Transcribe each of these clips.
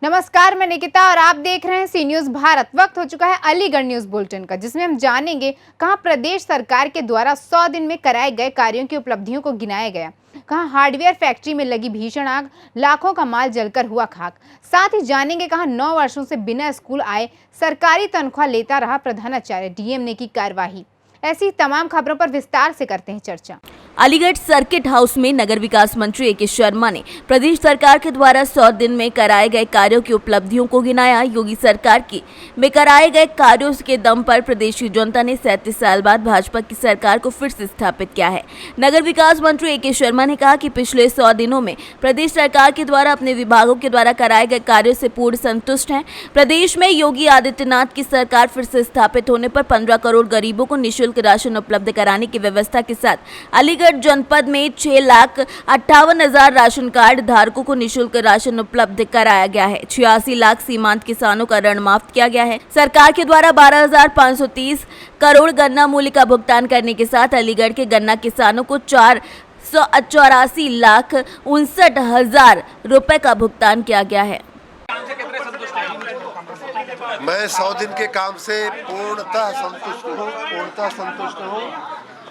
नमस्कार, मैं निकिता और आप देख रहे हैं सी न्यूज़ भारत। वक्त हो चुका है अलीगढ़ न्यूज़ बुलेटिन का, जिसमें हम जानेंगे कहां प्रदेश सरकार के द्वारा 100 दिन में कराए गए कार्यों की उपलब्धियों को गिनाया गया, कहां हार्डवेयर फैक्ट्री में लगी भीषण आग, लाखों का माल जलकर हुआ खाक। साथ ही जानेंगे कहां 9 वर्षों से बिना स्कूल आए सरकारी तनख्वाह लेता रहा प्रधानाचार्य, डीएम ने की कार्यवाही। ऐसी तमाम खबरों पर विस्तार से करते हैं चर्चा। अलीगढ़ सर्किट हाउस में नगर विकास मंत्री ए के शर्मा ने प्रदेश सरकार के द्वारा 100 दिन में कराए गए कार्यों की उपलब्धियों को गिनाया। योगी सरकार में कराए गए कार्यों के दम पर प्रदेश की जनता ने 37 साल बाद भाजपा की सरकार को फिर से स्थापित किया है। नगर विकास मंत्री ए के शर्मा ने कहा कि पिछले 100 दिनों में प्रदेश सरकार के द्वारा अपने विभागों के द्वारा कराए गए कार्यों से पूर्ण संतुष्ट हैं। प्रदेश में योगी आदित्यनाथ की सरकार फिर से स्थापित होने पर 15 करोड़ गरीबों को निःशुल्क राशन उपलब्ध कराने की व्यवस्था के साथ अलीगढ़ जनपद में 6,58,000 राशन कार्ड धारकों को निःशुल्क राशन उपलब्ध कराया गया है। 86 लाख सीमांत किसानों का ऋण माफ किया गया है। सरकार के द्वारा 12,530 करोड़ गन्ना मूल्य का भुगतान करने के साथ अलीगढ़ के गन्ना किसानों को 484,59,हजार रुपए का भुगतान किया गया है। मैं 100 दिन के काम से पूर्णतः संतुष्ट हूँ।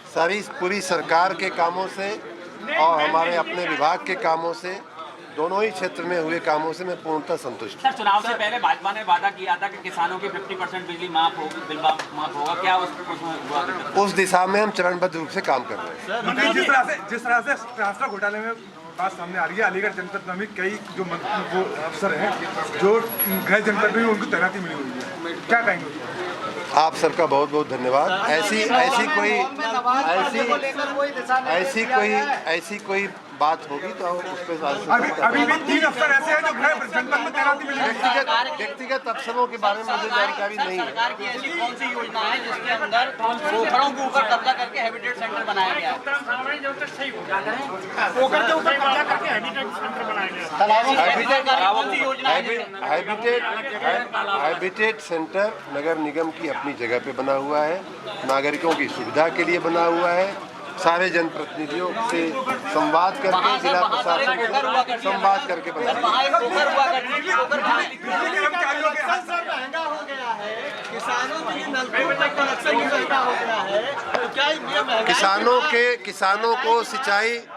सारी पूरी सरकार के कामों से और हमारे अपने विभाग के कामों से, दोनों ही क्षेत्र में हुए कामों से मैं पूर्णतः संतुष्ट हूँ। सर, चुनाव से पहले भाजपा ने वादा किया था कि किसानों की 50% बिजली माफ होगी, बिल माफ होगा, क्या उस दिशा में हम चरणबद्ध रूप से काम कर रहे हैं। जिस तरह से ट्रांसफर घोटाले में बात सामने आ रही है, अलीगढ़ जनपद में भी कई जो अफसर हैं जो गृह जनपद में उनको तैनाती मिली हुई है, क्या कहेंगे? आप सबका बहुत बहुत धन्यवाद। ऐसी कोई बात होगी तो उस पर अभी भी 3 अफसर ऐसे हैं जो गृह जनपद में तैनाती मिली है। व्यक्तिगत अफसरों के बारे में मुझे जानकारी नहीं है। सरकार की ऐसी कौन सी योजना है जिसके अंदर पोखरों के ऊपर कब्जा करके हैबिटेट सेंटर बनाया गया है? पोखर के ऊपर कब्जा करके हैबिटेट सेंटर बनाया गया है। हैबिटेट सेंटर नगर निगम की अपनी जगह पे बना हुआ है, नागरिकों की सुविधा के लिए बना हुआ है। सारे जनप्रतिनिधियों से संवाद करके, जिला प्रशासन से संवाद करके बनाया।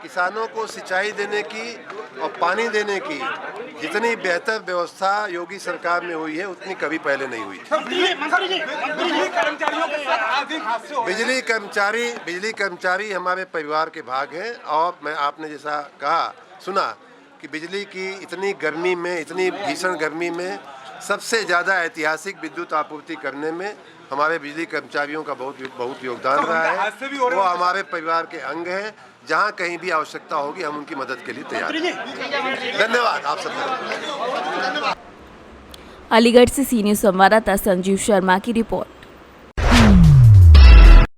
किसानों को सिंचाई देने की और पानी देने की जितनी बेहतर व्यवस्था योगी सरकार में हुई है उतनी कभी पहले नहीं हुई। बिजली कर्मचारी हमारे परिवार के भाग हैं। और मैं आपने जैसा सुना कि बिजली की इतनी गर्मी में, इतनी भीषण गर्मी में सबसे ज़्यादा ऐतिहासिक विद्युत आपूर्ति करने में हमारे बिजली कर्मचारियों का बहुत योगदान रहा है। वो हमारे परिवार के अंग हैं। जहाँ कहीं भी आवश्यकता होगी हम उनकी मदद के लिए तैयार हैं। धन्यवाद आप सबका। अलीगढ़ से सी न्यूज़ संवाददाता संजीव शर्मा की रिपोर्ट।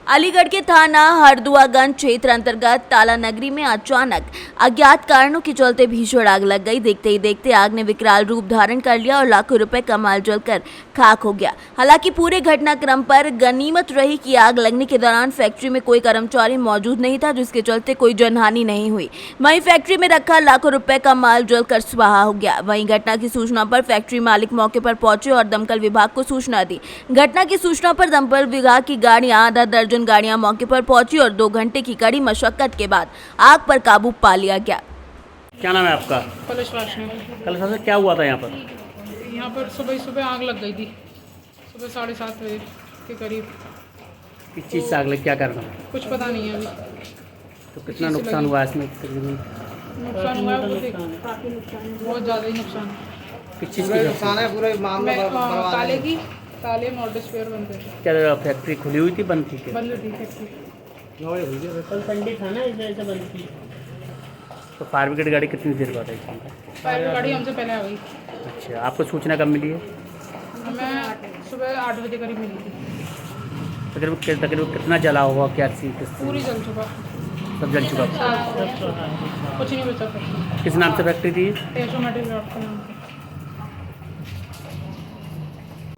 अलीगढ़ के थाना हरदुआगंज क्षेत्र अंतर्गत ताला नगरी में अचानक अज्ञात कारणों के चलते भीषण आग लग गई। देखते ही देखते आग ने विकराल रूप धारण कर लिया और लाखों रुपए का माल जलकर खाक हो गया। हालांकि पूरे घटनाक्रम पर गनीमत रही कि आग लगने के दौरान फैक्ट्री में कोई कर्मचारी मौजूद नहीं था, जिसके चलते कोई जनहानि नहीं हुई। वहीं फैक्ट्री में रखा लाखों रुपए का माल जलकर स्वाहा हो गया। वहीं घटना की सूचना पर फैक्ट्री मालिक मौके पर पहुंचे और दमकल विभाग को सूचना दी। घटना की सूचना पर दमकल विभाग की गाड़ियां, आधा दर्जन गाड़ियां मौके पर पहुंची और 2 घंटे की कड़ी मशक्कत के बाद आग पर काबू पा लिया गया। क्या नाम है आपका? कलश वाशनी। कल से क्या हुआ था यहाँ पर? यहाँ पर सुबह आग लग गई थी, सुबह 7:30 बजे के करीब। किस चीज़ से आग लगी, क्या करना? कुछ पता नहीं है अभी। तो कितना नुकसान हुआ इसमें? नुकसान हुआ है बहुत ज़्यादा ही नुकसान। किस चीज़ की नुकसान है? ताले मॉडल स्पेयर बनते थे। क्या फैक्ट्री खुली हुई थी, बंद थी? बंद थी फैक्ट्री। कल संडे था ना, इस वजह से बंद थी। तो फायर ब्रिगेड गाड़ी कितनी देर बाद आई? फायर ब्रिगेड गाड़ी हमसे पहले आ गई। अच्छा, आपको सूचना कब मिली है? हमें सुबह 8 बजे करीब मिली थी। तकरीबन कितना जला होगा, क्या चीज़? पूरी जल चुका, सब जल चुका, कुछ नहीं बचा था। किस नाम से फैक्ट्री थी?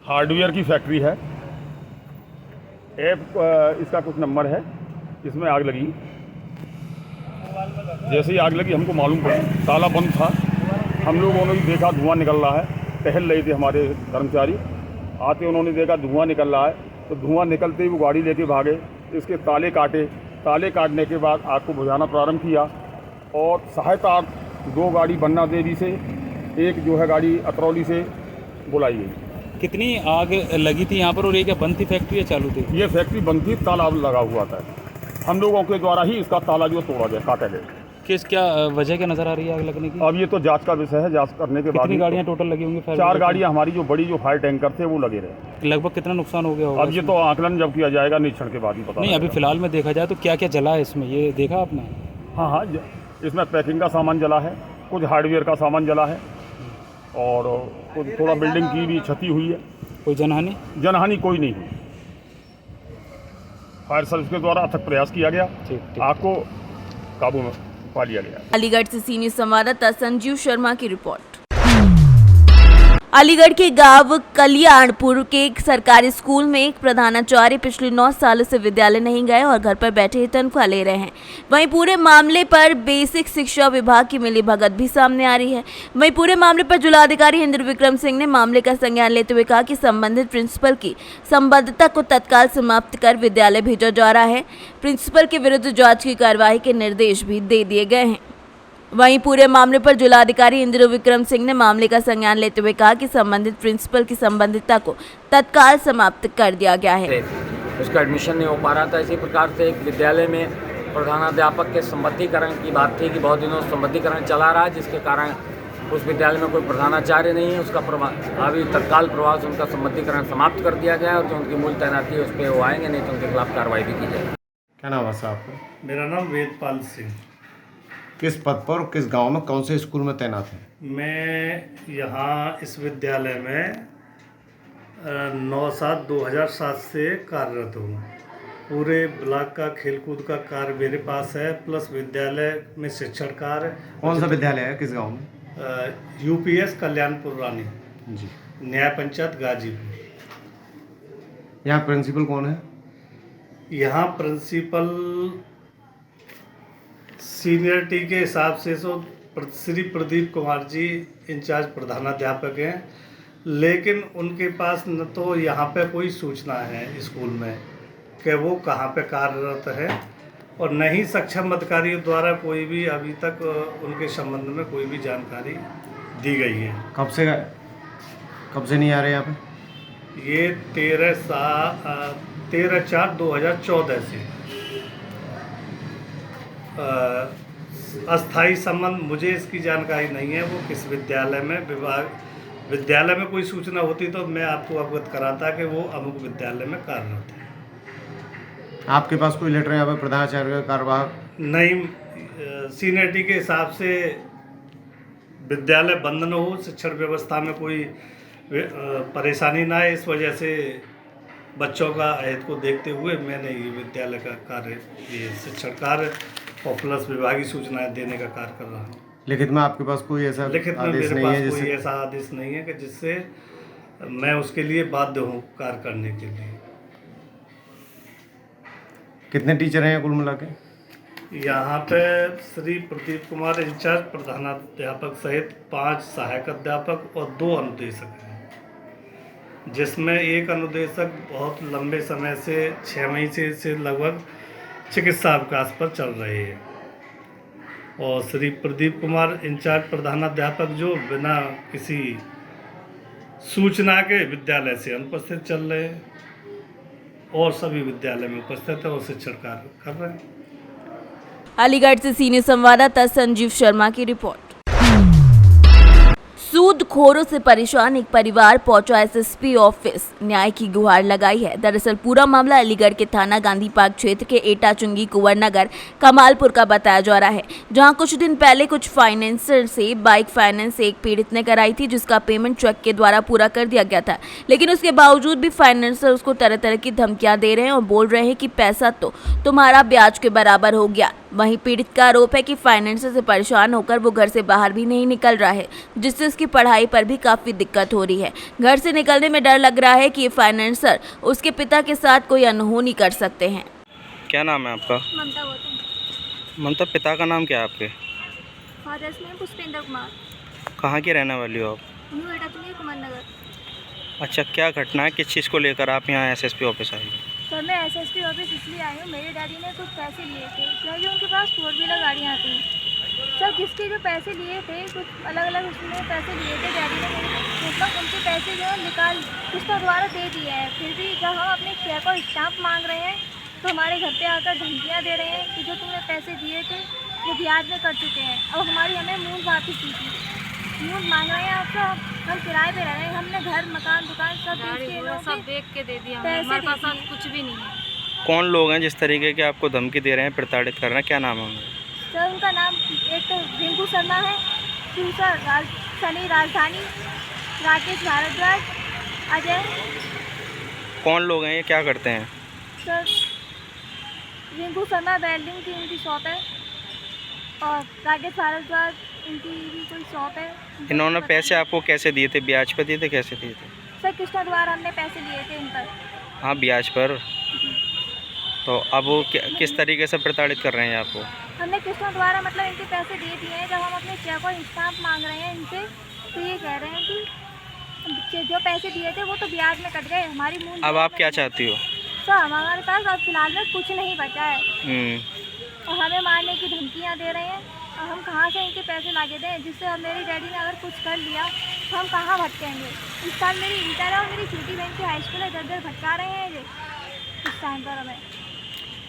हार्डवेयर की फैक्ट्री है। इसका कुछ नंबर है, इसमें आग लगी। जैसे ही आग लगी हमको मालूम पड़ा, ताला बंद था। हम लोगों ने भी देखा धुआं निकल रहा है। टहल रहे थे हमारे कर्मचारी, आते उन्होंने देखा धुआं निकल रहा है, तो धुआं निकलते ही वो गाड़ी लेके भागे, इसके ताले काटे, ताले काटने के बाद आग को बुझाना प्रारंभ किया और सहायता 2 गाड़ी बन्ना देवी से, एक जो है गाड़ी अतरौली से बुलाई गई। कितनी आग लगी थी यहाँ पर और ये क्या बंद थी फैक्ट्री या चालू थी? ये फैक्ट्री बंद थी, ताला लगा हुआ था, हम लोगों के द्वारा ही इसका ताला जो तोड़ा गया, काटा गया। क्या वजह क्या नज़र आ रही है आग लगने की? अब ये तो जांच का विषय है, जांच करने के बाद। कितनी गाड़ियाँ टोटल लगी होंगी? 4 गाड़ियाँ हमारी जो बड़ी जो फायर टैंकर थे वो लगे रहे। लगभग कितना नुकसान हो गया होगा? अब ये तो आकलन जब किया जाएगा निरीक्षण के बाद ही पता। नहीं, अभी फिलहाल में देखा जाए तो क्या क्या जला है इसमें, ये देखा आपने? हाँ, इसमें पैकिंग का सामान जला है, कुछ हार्डवेयर का सामान जला है और कुछ थोड़ा बिल्डिंग की भी क्षति हुई है। कोई जनहानि? जनहानि कोई नहीं हुई। फायर सर्विस के द्वारा अथक प्रयास किया गया, आग को काबू में पा लिया गया। अलीगढ़ से सीनियर संवाददाता संजीव शर्मा की रिपोर्ट। अलीगढ़ के गांव कल्याणपुर के एक सरकारी स्कूल में एक प्रधानाचार्य पिछले 9 सालों से विद्यालय नहीं गए और घर पर बैठे ही तनख्वाह ले रहे हैं। वहीं पूरे मामले पर बेसिक शिक्षा विभाग की मिलीभगत भी सामने आ रही है। वहीं पूरे मामले पर जिलाधिकारी इंद्र विक्रम सिंह ने मामले का संज्ञान लेते हुए कहा कि संबंधित प्रिंसिपल की संबद्धता को तत्काल समाप्त कर विद्यालय भेजा जा रहा है। प्रिंसिपल के विरुद्ध जांच की कार्यवाही के निर्देश भी दे दिए गए हैं। वहीं पूरे मामले पर जिलाधिकारी इंद्र विक्रम सिंह ने मामले का संज्ञान लेते हुए कहा कि संबंधित प्रिंसिपल की संबंधितता को तत्काल समाप्त कर दिया गया है। उसका एडमिशन नहीं हो पा रहा था। इसी प्रकार से एक विद्यालय में प्रधानाध्यापक के संबद्धीकरण की बात थी कि बहुत दिनों संबद्धीकरण चला रहा है, जिसके कारण उस विद्यालय में कोई प्रधानाचार्य नहीं है। उसका अभी तत्काल प्रभाव से उनका संबद्धीकरण समाप्त कर दिया गया है और जो उनकी मूल तैनाती है उस पर वो आएंगे, नहीं तो उनके खिलाफ कार्रवाई भी की जाएगी। क्या नाम है साहब आपका? मेरा नाम वेदपाल सिंह। किस पद पर और किस गांव में कौन से स्कूल में तैनात हैं? मैं यहाँ इस विद्यालय में 9/7/2007 से कार्यरत हूँ। पूरे ब्लॉक का खेलकूद का कार्य मेरे पास है, प्लस विद्यालय में शिक्षण कार्य। कौन सा विद्यालय है, किस गांव में? UPS कल्याणपुर रानी जी, न्याय पंचायत गाजीपुर। यहाँ प्रिंसिपल कौन है? यहाँ प्रिंसिपल सीनियरिटी के हिसाब से श्री प्रदीप कुमार जी इंचार्ज प्रधानाध्यापक हैं, लेकिन उनके पास न तो यहाँ पे कोई सूचना है स्कूल में कि वो कहाँ पे कार्यरत है और न ही सक्षम अधिकारियों द्वारा कोई भी अभी तक उनके संबंध में कोई भी जानकारी दी गई है। कब से नहीं आ रहे यहाँ पे? ये 13/4/2014 से अस्थाई संबंध, मुझे इसकी जानकारी नहीं है वो किस विद्यालय में विद्यालय में कोई सूचना होती तो मैं आपको अवगत कराता कि वो अमुक विद्यालय में कार्यरत है। आपके पास कोई लेटर यहाँ पे प्रधानाचार्य का कार्यवाहक? नहीं, सीनियरिटी के हिसाब से विद्यालय बंद न हो, शिक्षण व्यवस्था में कोई परेशानी ना है, इस वजह से बच्चों का हित को देखते हुए मैंने ये विद्यालय का कार्य, ये शिक्षण कार्य और प्लस विभागीय सूचनाएं देने का कार्य कर रहा हूँ। लिखित में आपके पास कोई ऐसा लिखित में मेरे पास कोई ऐसा आदेश नहीं है कि जिससे मैं उसके लिए बाध्य हूँ कार्य करने के लिए। कितने टीचर हैं कुल मिला के? यहाँ पे श्री प्रदीप कुमार इंचार्ज प्रधानाध्यापक सहित 5 सहायक अध्यापक और 2 अनुदेशक हैं, जिसमें एक अनुदेशक बहुत लंबे समय से 6 महीने से लगभग चिकित्सा अवकाश पर चल रहे हैं और श्री प्रदीप कुमार इंचार्ज प्रधानाध्यापक जो बिना किसी सूचना के विद्यालय से अनुपस्थित चल रहे हैं और सभी विद्यालय में उपस्थित है और शिक्षण कार्य कर रहे हैं। अलीगढ़ से सीनियर संवाददाता संजीव शर्मा की रिपोर्ट। सूदखोरों से परेशान एक परिवार पहुंचा SSP ऑफिस, न्याय की गुहार लगाई है। दरअसल पूरा मामला अलीगढ़ के थाना गांधी पार्क क्षेत्र के एटा चुंगी कुंवर नगर कमालपुर का बताया जा रहा है, जहां कुछ दिन पहले कुछ फाइनेंसर से बाइक फाइनेंस एक पीड़ित ने कराई थी, जिसका पेमेंट चेक के द्वारा पूरा कर दिया गया था। लेकिन उसके बावजूद भी फाइनेंसर उसको तरह तरह की धमकियां दे रहे हैं और बोल रहे हैं कि पैसा तो तुम्हारा ब्याज के बराबर हो गया। वहीं पीड़ित का आरोप है कि फाइनेंसर से परेशान होकर वो घर से बाहर भी नहीं निकल रहा है, जिससे उसकी पढ़ाई पर भी काफ़ी दिक्कत हो रही है। घर से निकलने में डर लग रहा है कि ये फाइनेंसर उसके पिता के साथ कोई अनहोनी कर सकते हैं। क्या नाम है आपका? ममता गौतम। ममता, पिता का नाम क्या है आपके? Father's name Pushpendra Kumar. कहाँ के रहने वाली हो आप? न्यू एटाचली कुमार नगर। अच्छा, क्या घटना है, किस चीज़ को लेकर आप यहाँ एसएसपी ऑफिस आई हैं? सर मैं एसएसपी ऑफिस इसलिए आई हूँ, मेरे डैडी ने कुछ पैसे लिए थे क्योंकि उनके पास 4 व्हीलर गाड़ियाँ थी। सर जिसके जो पैसे लिए थे, कुछ अलग अलग उसमें पैसे लिए थे डैडी ने, मतलब उनके पैसे जो है निकाल किस्तों द्वारा दे दिए हैं। फिर भी जब हम अपने चेक और स्टाम्प मांग रहे हैं तो हमारे घर पे आकर धमकियाँ दे रहे हैं कि जो तुमने पैसे दिए थे वो ब्याज में कर चुके हैं, अब हमारी हमें मूल वापस कीजिए। मूल मांग रहे हैं आपसे, हम किराए पे रह रहे हैं, हमने घर मकान दुकान सब बेच के दे दिया, हमारे पास कुछ भी नहीं है। कौन लोग हैं जिस तरीके के आपको धमकी दे रहे हैं, प्रताड़ित कर रहे हैं, क्या नाम है उनका? सर उनका नाम एक तो रिंकू शर्मा है, दूसरा सनी राजधानी, राकेश भारद्वाज, अजय। कौन लोग हैं ये, क्या करते हैं? सर रिंकू शर्मा वेल्डिंग की उनकी शॉप है और राकेश भारद्वाज इनकी भी कोई शॉप है। इन्होंने पैसे आपको कैसे दिए थे, ब्याज पर दिए थे, कैसे दिए थे? सर किस्तों द्वारा हमने पैसे लिए थे इन पर। हाँ, ब्याज पर। तो अब वो किस तरीके से प्रताड़ित कर रहे हैं आपको? हमने किस्तों द्वारा मतलब इनके पैसे दे दिए हैं। जब हम अपने चेक और स्टाम्प मांग रहे हैं इनसे तो ये कह रहे हैं कि जो पैसे दिए थे वो तो ब्याज में कट गए, हमारी मूल। अब आप क्या चाहती हो? सर हमारे पास अब फिलहाल में कुछ नहीं बचा है और हमें मारने की धमकियाँ दे रहे हैं और हम कहाँ से इनके पैसे लाके दें, जिससे अब मेरी डैडी ने अगर कुछ कर लिया तो हम कहाँ भटकेंगे। इस साल मेरी इंटर है और मेरी छोटी बहन की हाई स्कूल है, इधर भटका रहे हैं ये इस टाइम पर हमें।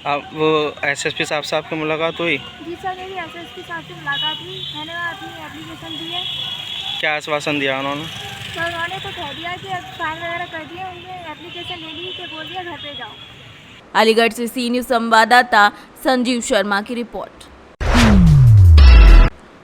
अब वो एसएसपी साहब से आपकी मुलाकात हुई? जी सर मेरी एसएसपी साहब से मुलाकात हुई, मैंने वहाँ अपनी एप्लीकेशन दी है। क्या आश्वासन दिया उन्होंने? सर उन्होंने तो कह दिया कि अब साइन वगैरह कर दिए, उनने एप्लीकेशन ले ली कि बोल दिया घर पे जाओ। अलीगढ़ से सी न्यूज़ संवाददाता संजीव शर्मा की रिपोर्ट।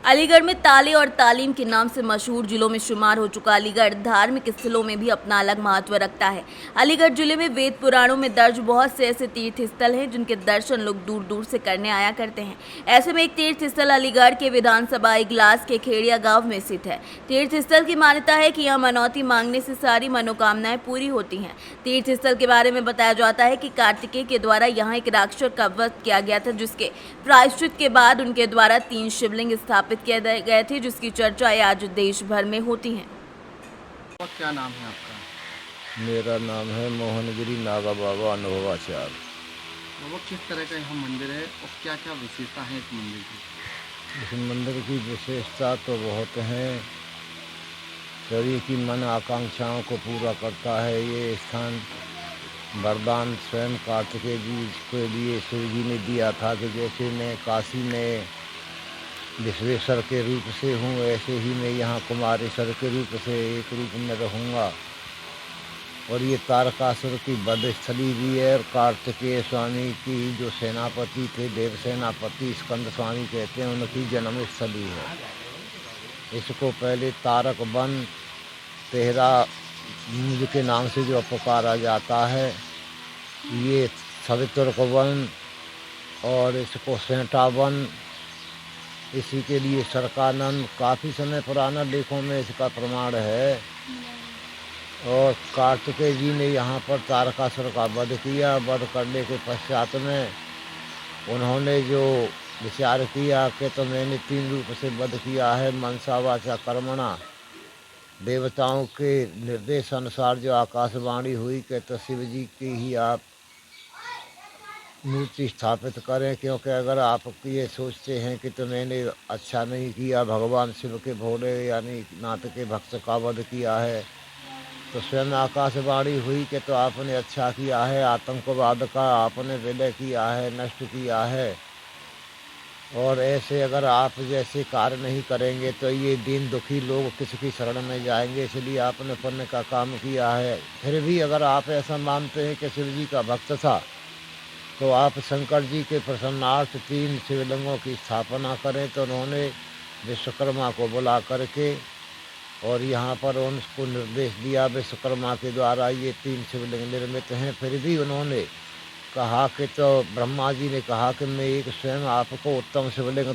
अलीगढ़ में ताले और तालीम के नाम से मशहूर जिलों में शुमार हो चुका अलीगढ़ धार्मिक स्थलों में भी अपना अलग महत्व रखता है। अलीगढ़ जिले में वेद पुराणों में दर्ज बहुत से ऐसे तीर्थ स्थल हैं जिनके दर्शन लोग दूर दूर से करने आया करते हैं। ऐसे में एक तीर्थ स्थल अलीगढ़ के विधानसभा इगलास के खेड़िया गांव में स्थित है। तीर्थ स्थल की मान्यता है कि यहाँ मनौती मांगने से सारी मनोकामनाएं पूरी होती हैं। तीर्थ स्थल के बारे में बताया जाता है कि कार्तिकेय के द्वारा यहाँ एक राक्षस का वध किया गया था, जिसके प्रायश्चित के बाद उनके द्वारा 3 शिवलिंग स्थापित किए गए थे, जिसकी चर्चाएं आज देश भर में होती हैं। और क्या नाम है आपका? मेरा नाम है मोहनगिरी नागा बाबा अनुभवाचार्य। वो किस तरह का यहाँ मंदिर है और क्या क्या विशेषता है इस मंदिर की? इस मंदिर की विशेषता तो बहुत है, सभी की मन आकांक्षाओं को पूरा करता है। ये स्थान वरदान स्वयं कार्तिकेय जी के लिए शिव जी ने दिया था कि जैसे मैं काशी में विश्वेश्वर के रूप से हूँ, ऐसे ही मैं यहाँ कुमारेश्वर के रूप से एक रूप में रहूँगा। और ये तारकासुर की वध स्थली भी है और कार्तिकेय स्वामी की जो सेनापति थे, देव सेनापति स्कंद स्वामी कहते हैं, उनकी जन्म स्थली है। इसको पहले तारक वन तेहरा मूज के नाम से जो पुकारा जाता है, ये सवितुर्क वन और इसको सेंटा वन, इसी के लिए सरकानंद काफ़ी समय पुराना लेखों में इसका प्रमाण है। और कार्तिकेय जी ने यहाँ पर तारकासुर का वध किया। वध करने के पश्चात में उन्होंने जो विचार किया कि तो मैंने 3 रूप से वध किया है, मनसा वाचा कर्मणा। देवताओं के निर्देश अनुसार जो आकाशवाणी हुई कि तो शिव जी की ही आप मूर्ति स्थापित करें, क्योंकि अगर आप ये सोचते हैं कि तो मैंने अच्छा नहीं किया, भगवान शिव के भोले यानी नाथ के भक्त का वध किया है, तो स्वयं आकाशवाणी हुई कि तो आपने अच्छा किया है, आतंकवाद का आपने विलय किया है, नष्ट किया है। और ऐसे अगर आप जैसे कार्य नहीं करेंगे तो ये दीन दुखी लोग किसकी शरण में जाएंगे, इसलिए आपने पुण्य का काम किया है। फिर भी अगर आप ऐसा मानते हैं कि शिव जी का भक्त था तो आप शंकर जी के प्रसन्नार्थ 3 शिवलिंगों की स्थापना करें। तो उन्होंने विश्वकर्मा को बुला करके और यहाँ पर उनको निर्देश दिया, विश्वकर्मा के द्वारा ये 3 शिवलिंग निर्मित हैं। फिर भी उन्होंने कहा कि तो ब्रह्मा जी ने कहा कि मैं एक स्वयं आपको उत्तम शिवलिंग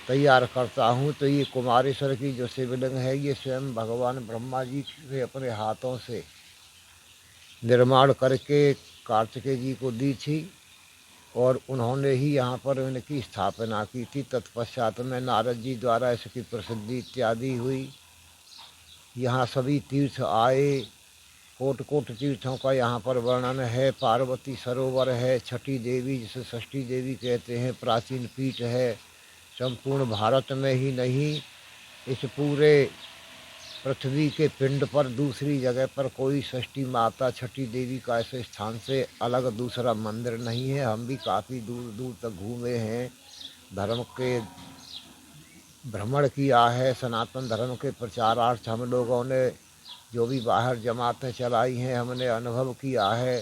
तैयार करता हूँ। तो ये कुमारेश्वर की जो शिवलिंग है ये स्वयं भगवान ब्रह्मा जी ने अपने हाथों से निर्माण करके कार्तिकेय जी को दी थी और उन्होंने ही यहाँ पर इनकी स्थापना की थी। तत्पश्चात में नारद जी द्वारा इसकी प्रसिद्धि इत्यादि हुई यहाँ सभी तीर्थ आए, कोट कोट तीर्थों का यहाँ पर वर्णन है। पार्वती सरोवर है, छठी देवी जिसे षष्ठी देवी कहते हैं, प्राचीन पीठ है। संपूर्ण भारत में ही नहीं, इस पूरे पृथ्वी के पिंड पर दूसरी जगह पर कोई षष्ठी माता छठी देवी का ऐसे स्थान से अलग दूसरा मंदिर नहीं है। हम भी काफ़ी दूर दूर तक घूमे हैं, धर्म के भ्रमण किया है। सनातन धर्म के प्रचारार्थ हम लोगों ने जो भी बाहर जमातें चलाई हैं, हमने अनुभव किया है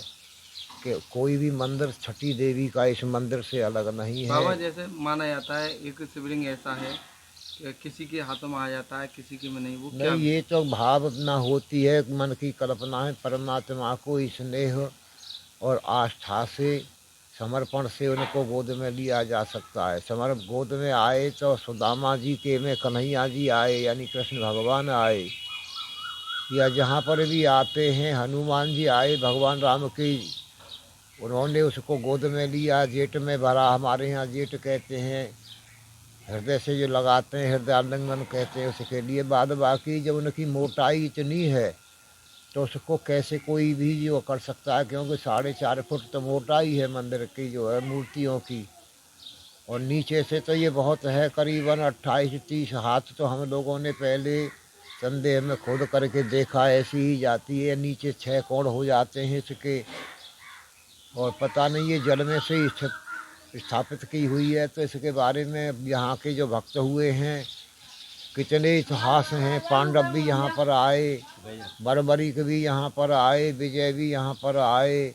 कि कोई भी मंदिर छठी देवी का इस मंदिर से अलग नहीं है। बाबा, जैसे माना जाता है एक शिवलिंग ऐसा है कि किसी के हाथों में आ जाता है, किसी के में नहीं, वो क्या? नहीं, ये तो भावना होती है, मन की कल्पना है। परमात्मा को स्नेह और आस्था से, समर्पण से उनको गोद में लिया जा सकता है। गोद में आए तो सुदामा जी के में कन्हैया जी आए, यानी कृष्ण भगवान आए, या जहाँ पर भी आते हैं हनुमान जी आए, भगवान राम की, उन्होंने उसको गोद में लिया, जेठ में भरा। हमारे यहाँ जेठ कहते हैं, हृदय से जो लगाते हैं हृदयालिंगन कहते हैं, उसके लिए। बाद बाकी जब उनकी मोटाई इतनी है तो उसको कैसे कोई भी जो कर सकता है, क्योंकि 4.5 फुट तो मोटाई है मंदिर की जो है मूर्तियों की, और नीचे से तो ये बहुत है, करीबन 28-30 हाथ तो हम लोगों ने पहले संदेह में खोद करके देखा, ऐसी ही जाती है। नीचे 6 कोण हो जाते हैं इसके, और पता नहीं ये जल में से स्थापित की हुई है। तो इसके बारे में यहाँ के जो भक्त हुए हैं, कितने इतिहास हैं। पांडव भी यहाँ पर आए, बर्बरीक भी यहाँ पर आए, विजय भी यहाँ पर आए,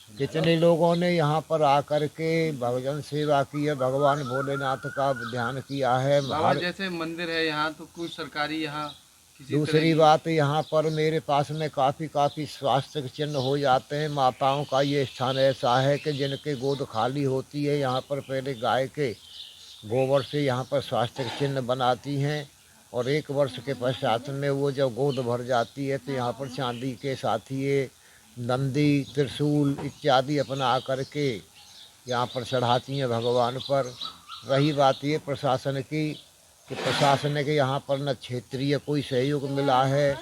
कितने लोगों ने यहाँ पर आकर के भजन सेवा की है, भगवान भोलेनाथ का ध्यान किया है। जैसे मंदिर है यहाँ, तो कोई सरकारी यहाँ दूसरी बात, यहाँ पर मेरे पास में काफ़ी स्वास्थ्य के चिन्ह हो जाते हैं। माताओं का ये स्थान ऐसा है कि जिनके गोद खाली होती है, यहाँ पर पहले गाय के गोबर से यहाँ पर स्वास्थ्य के चिन्ह बनाती हैं, और 1 वर्ष के पश्चात में वो जब गोद भर जाती है तो यहाँ पर चांदी के साथिये, नंदी, त्रिशूल इत्यादि अपना करके यहाँ पर चढ़ाती हैं भगवान पर। रही बात ये प्रशासन की, कि प्रशासन के यहाँ पर न क्षेत्रीय कोई सहयोग मिला है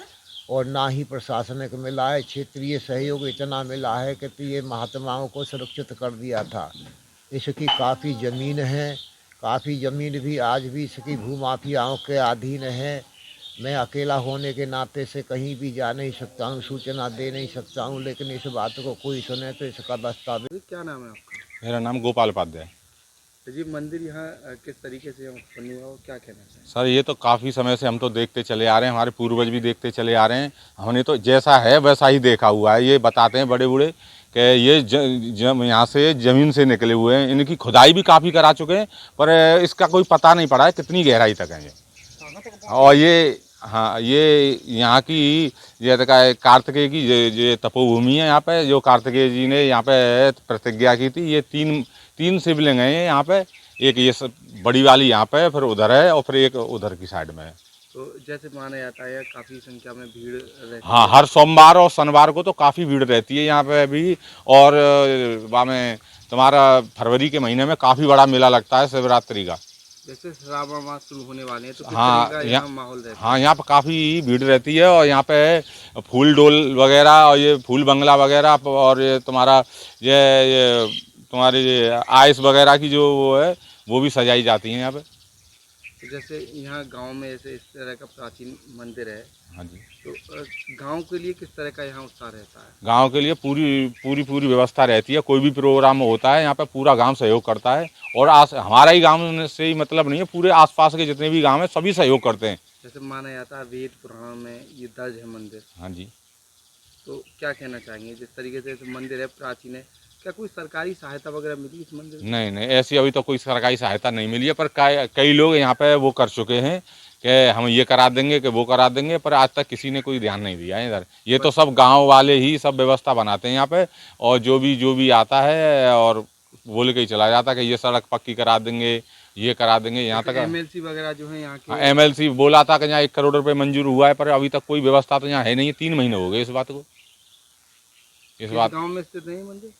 और ना ही प्रशासनिक मिला है। क्षेत्रीय सहयोग इतना मिला है कि ये महात्माओं को सुरक्षित कर दिया था। इसकी काफ़ी ज़मीन है, काफ़ी ज़मीन भी आज भी इसकी भूमाफियाओं के अधीन है। मैं अकेला होने के नाते से कहीं भी जा नहीं सकता हूँ, सूचना दे नहीं सकता हूँ, लेकिन इस बात को कोई सुने तो इसका दस्तावेज। क्या नाम है आपका? मेरा नाम गोपाल उपाध्याय। जी, मंदिर यहाँ किस तरीके से उत्पन्न हुआ और क्या कहना चाहिए? सर, ये तो काफ़ी समय से हम तो देखते चले आ रहे हैं, हमारे पूर्वज भी देखते चले आ रहे हैं। हमने तो जैसा है वैसा ही देखा हुआ है। ये बताते हैं बड़े बूढ़े कि ये यहाँ से ज़मीन से निकले हुए हैं। इनकी खुदाई भी काफ़ी करा चुके हैं, पर इसका कोई पता नहीं पड़ा है कितनी गहराई तक है ये। और ये, हाँ, ये यहाँ की ये कार्तिकेय की ये तपोभूमि है। यहाँ पे जो कार्तिकेय जी ने यहाँ पे प्रतिज्ञा की थी, ये तीन शिवलिंग हैं यहाँ पे। एक ये सब बड़ी वाली यहाँ पे, फिर उधर है, और फिर एक उधर की साइड में है। तो जैसे माना जाता है काफ़ी संख्या में भीड़ रहती है। हाँ, हर सोमवार और शनिवार को तो काफ़ी भीड़ रहती है यहाँ पे भी। और वहाँ में तुम्हारा फरवरी के महीने में काफ़ी बड़ा मेला लगता है शिवरात्रि का। जैसे श्रावण मास शुरू होने वाले हैं, तो किस हाँ, तरह का यहाँ माहौल रहता है? हाँ, यहाँ पर काफ़ी भीड़ रहती है, और यहाँ पे फूल डोल वगैरह और ये फूल बंगला वगैरह, और ये तुम्हारा ये तुम्हारी आइस वगैरह की जो वो है वो भी सजाई जाती है यहाँ पे। तो जैसे यहाँ गांव में ऐसे इस तरह का प्राचीन मंदिर है। हाँ जी। तो गांव के लिए किस तरह का यहाँ उत्साह रहता है? गांव के लिए पूरी व्यवस्था रहती है। कोई भी प्रोग्राम होता है यहाँ पे पूरा गांव सहयोग करता है, और हमारा ही गांव से ही मतलब नहीं है, पूरे आसपास के जितने भी गांव हैं सभी सहयोग करते हैं। जैसे माना जाता है वेद पुराण में ये दर्ज है मंदिर। हाँ जी। तो क्या कहना चाहेंगे, जिस तरीके से मंदिर है प्राचीन है, क्या कोई सरकारी सहायता वगैरह मिली इस मंदिर में? नहीं, ऐसी अभी तो कोई सरकारी सहायता नहीं मिली है, पर कई लोग यहाँ पे वो कर चुके हैं कि हम ये करा देंगे कि वो करा देंगे, पर आज तक किसी ने कोई ध्यान नहीं दिया है इधर। ये तो सब गांव वाले ही सब व्यवस्था बनाते हैं यहाँ पे, और जो भी आता है और बोल के ही चला जाता है कि ये सड़क पक्की करा देंगे, ये करा देंगे। यहाँ तक MLC वगैरह जो है यहाँ के, MLC बोला था कि यहाँ 1 करोड़ रुपये मंजूर हुआ है, पर अभी तक कोई व्यवस्था तो यहाँ है नहीं। 3 महीने हो गए इस बात को। इस गाँव में स्थित नहीं मंदिर,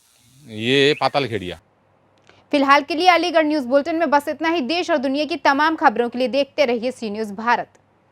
ये पातालखेड़िया। फिलहाल के लिए अलीगढ़ न्यूज बुलेटिन में बस इतना ही। देश और दुनिया की तमाम खबरों के लिए देखते रहिए सी न्यूज़ भारत।